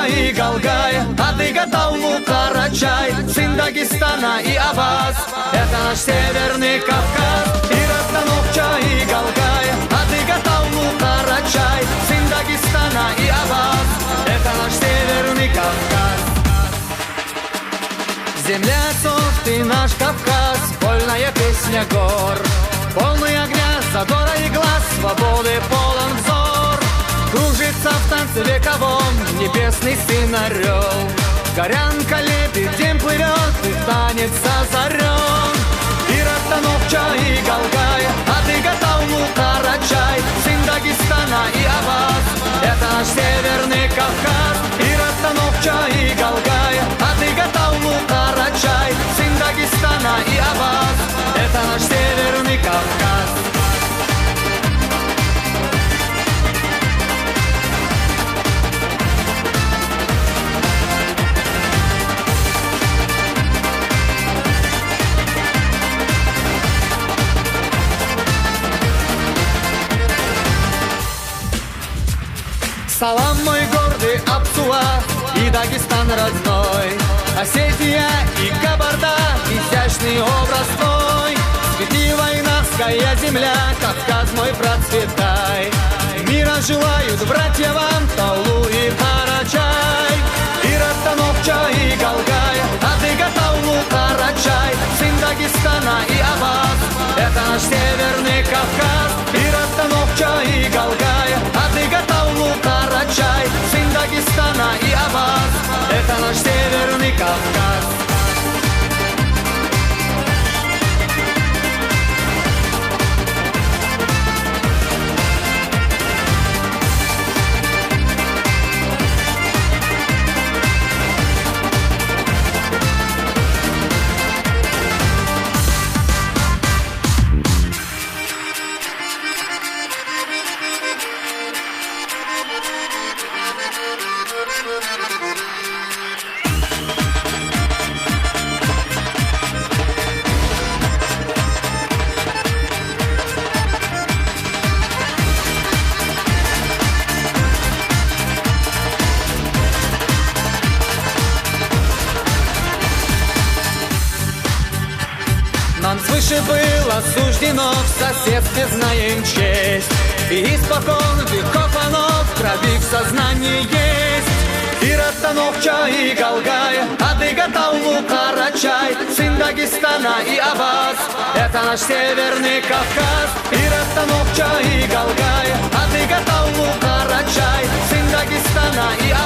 и Галгая, а ты Гатаулу Карачай, сын Дагестана и Абаз. Это наш Северный Кавказ. И Ратановча и Галгая, а ты Гатаулу Карачай, сын Дагестана и Абаз. Это наш Северный Кавказ. Земля отцов, ты наш Кавказ, вольная песня гор, полный огня, задора и глаз, свободы полон взор. Кружится в танце вековом небесный сын орел. Горянка лепит, день плывет, и танец озарен. И Ратановча и Галгая, а ты Гатаулу Карачай, сын Дагестана и Абаз. Это наш Северный Кавказ. И Ратановча и Галгая, а ты Гатаулу Карачай, сын Дагестана и Абаз. Это наш Северный Кавказ. Салам мой гордый Апсуа и Дагестан родной, Осетия и Кабарда, изящный образ твой. Свети войнавская земля, Кавказ мой процветай. Мира желают братья вам Таулу и Карачай. И Ратановча и Галгая, а ты Гатаулу Карачай, сын Дагестана и Абаз. Это наш Северный Кавказ. И Ратановча и Галгая, а ты Гатаулу Карачай, сын Дагестана и Абаз. Это наш Северный Кавказ. Нам свыше было суждено, в соседстве знаем честь, и испокон веков оно в крови, в сознании есть. И Ратановча и Галгая, а ты Гатаулу Карачай, сын Дагестана и Абаз. Это наш Северный Кавказ. И Ратановча и Галгая, а ты Гатаулу Карачай, сын Дагестана и Абаз.